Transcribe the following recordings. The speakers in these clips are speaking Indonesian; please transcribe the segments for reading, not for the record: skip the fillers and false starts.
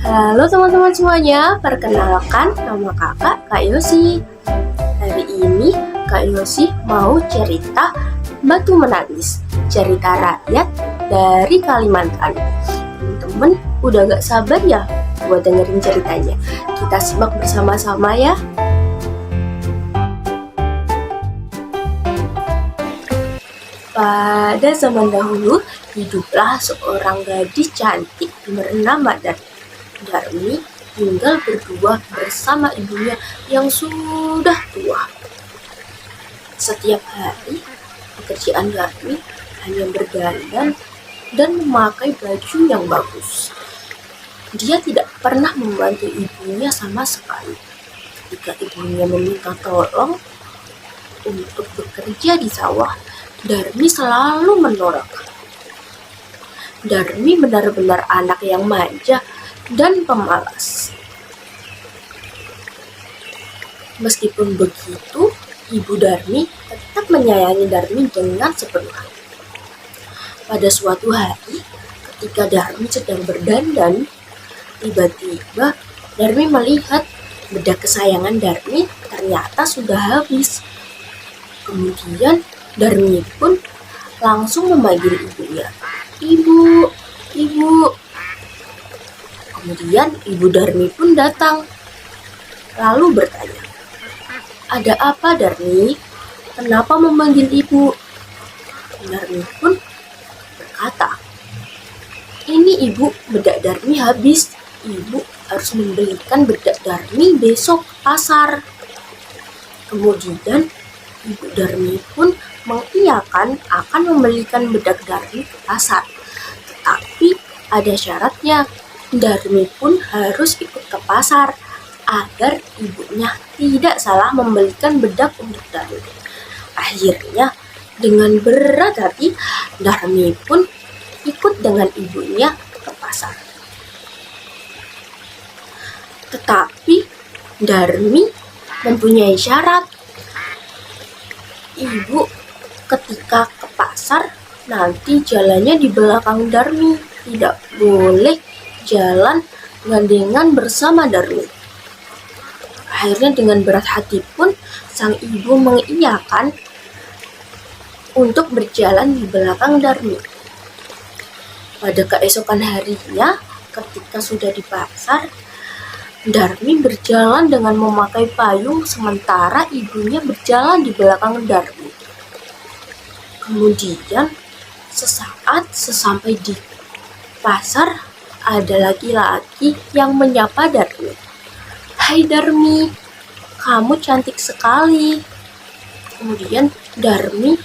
Halo teman-teman semuanya, perkenalkan nama kakak Kak Yosi. Hari ini Kak Yosi mau cerita Batu Menangis, cerita rakyat dari Kalimantan. Teman-teman udah gak sabar ya buat dengerin ceritanya. Kita simak bersama-sama ya. Pada zaman dahulu, hiduplah seorang gadis cantik bernama Darmi tinggal berdua bersama ibunya yang sudah tua. Setiap hari, pekerjaan Darmi hanya berdandan dan memakai baju yang bagus. Dia tidak pernah membantu ibunya sama sekali. Ketika ibunya meminta tolong untuk bekerja di sawah, Darmi selalu menolak. Darmi benar-benar anak yang manja dan pemalas. Meskipun begitu, ibu Darmi tetap menyayangi Darmi dengan sepenuh hati. Pada suatu hari, ketika Darmi sedang berdandan, tiba-tiba Darmi melihat bedak kesayangan Darmi ternyata sudah habis. Kemudian Darmi pun langsung memanggil ibunya. Ibu. Kemudian ibu Darmi pun datang, lalu bertanya, "Ada apa Darmi? Kenapa memanggil ibu?" Darmi pun berkata, "Ini ibu, bedak Darmi habis. Ibu harus membelikan bedak Darmi besok ke pasar." Kemudian ibu Darmi pun mengiyakan akan membelikan bedak Darmi ke pasar. Tetapi ada syaratnya. Darmi pun harus ikut ke pasar agar ibunya tidak salah membelikan bedak untuk Darmi. Akhirnya dengan berat hati Darmi pun ikut dengan ibunya ke pasar. Tetapi Darmi mempunyai syarat. Ibu ketika ke pasar nanti jalannya di belakang Darmi, tidak boleh jalan gandengan bersama Darmi. Akhirnya dengan berat hati pun sang ibu mengiyakan untuk berjalan di belakang Darmi. Pada keesokan harinya, ketika sudah di pasar, Darmi berjalan dengan memakai payung sementara ibunya berjalan di belakang Darmi. Kemudian sesaat sesampai di pasar, ada laki-laki yang menyapa Darmi. "Hai Darmi, kamu cantik sekali." Kemudian Darmi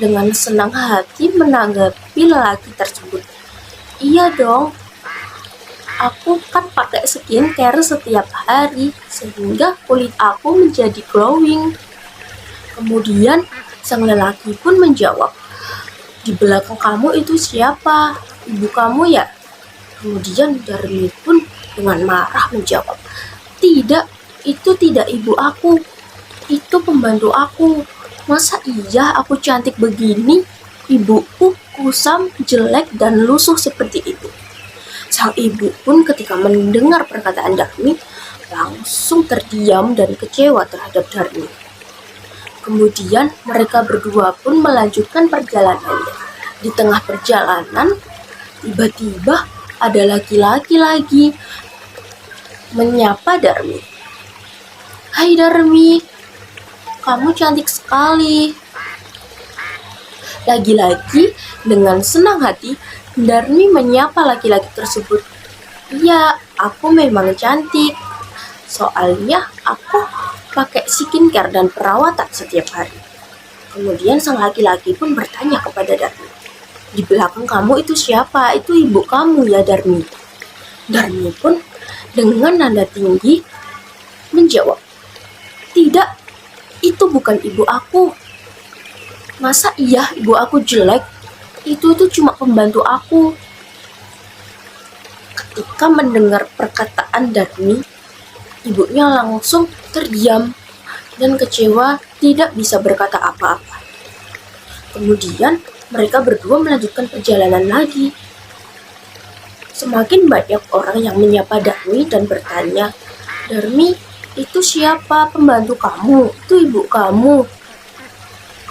dengan senang hati menanggapi lelaki tersebut. "Iya dong, aku kan pakai skincare setiap hari sehingga kulit aku menjadi glowing." Kemudian sang lelaki pun menjawab, "Di belakang kamu itu siapa? Ibu kamu ya?" Kemudian Darmi pun dengan marah menjawab, "Tidak, itu tidak ibu aku. Itu pembantu aku. Masa iya aku cantik begini? Ibuku kusam, jelek, dan lusuh seperti itu." Sang ibu pun ketika mendengar perkataan Darmi langsung terdiam dan kecewa terhadap Darmi. Kemudian mereka berdua pun melanjutkan perjalanannya. Di tengah perjalanan, tiba-tiba ada laki-laki lagi menyapa Darmi. "Hai Darmi, kamu cantik sekali." Lagi-lagi dengan senang hati Darmi menyapa laki-laki tersebut. "Iya, aku memang cantik. Soalnya aku pakai skincare dan perawatan setiap hari." Kemudian sang laki-laki pun bertanya kepada Darmi, "Di belakang kamu itu siapa? Itu ibu kamu ya Darmi?" Darmi pun dengan nada tinggi menjawab, "Tidak, itu bukan ibu aku. Masa iya ibu aku jelek? Itu cuma pembantu aku." Ketika mendengar perkataan Darmi, ibunya langsung terdiam dan kecewa tidak bisa berkata apa-apa. Kemudian mereka berdua melanjutkan perjalanan lagi. Semakin banyak orang yang menyapa Darmi dan bertanya, "Darmi, itu siapa pembantu kamu? Itu ibu kamu?"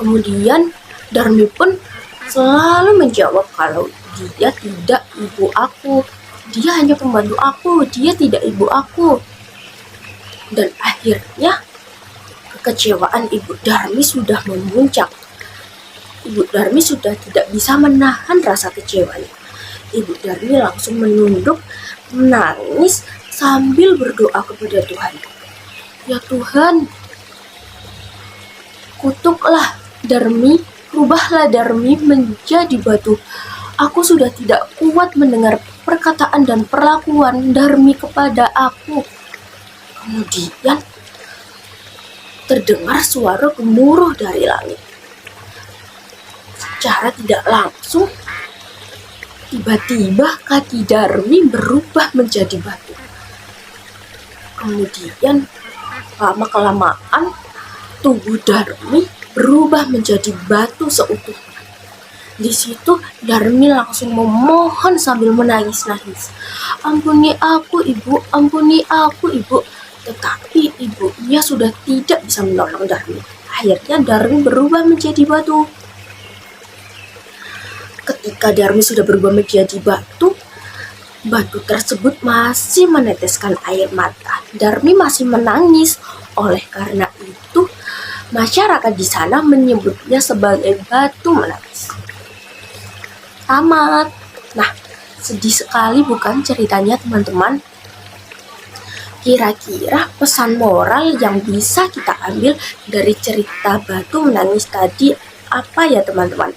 Kemudian Darmi pun selalu menjawab kalau dia tidak ibu aku. Dia hanya pembantu aku, dia tidak ibu aku. Dan akhirnya kekecewaan Ibu Darmi sudah memuncak. Ibu Darmi sudah tidak bisa menahan rasa kecewanya. Ibu Darmi langsung menunduk, menangis sambil berdoa kepada Tuhan. "Ya Tuhan, kutuklah Darmi, rubahlah Darmi menjadi batu. Aku sudah tidak kuat mendengar perkataan dan perlakuan Darmi kepada aku." Kemudian terdengar suara gemuruh dari langit. Secara tidak langsung, tiba-tiba kaki Darmi berubah menjadi batu. Kemudian lama-kelamaan tubuh Darmi berubah menjadi batu seutuhnya. Di situ Darmi langsung memohon sambil menangis-nangis, "Ampuni aku ibu, ampuni aku ibu." Tetapi ibunya sudah tidak bisa menolong Darmi. Akhirnya Darmi berubah menjadi batu. Ketika Darmi sudah berubah menjadi batu, batu tersebut masih meneteskan air mata. Darmi masih menangis. Oleh karena itu, masyarakat di sana menyebutnya sebagai batu menangis. Tamat. Nah, sedih sekali bukan ceritanya teman-teman? Kira-kira pesan moral yang bisa kita ambil dari cerita batu menangis tadi apa ya teman-teman?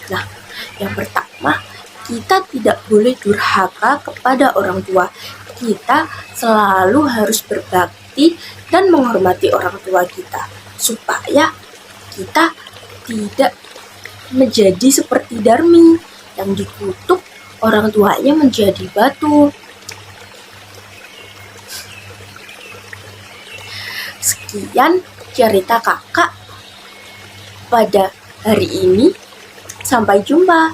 Nah, yang pertama, kita tidak boleh durhaka kepada orang tua. Kita selalu harus berbakti dan menghormati orang tua kita, supaya kita tidak menjadi seperti Darmi yang dikutuk orang tuanya menjadi batu. Sekian cerita kakak pada hari ini. Sampai jumpa.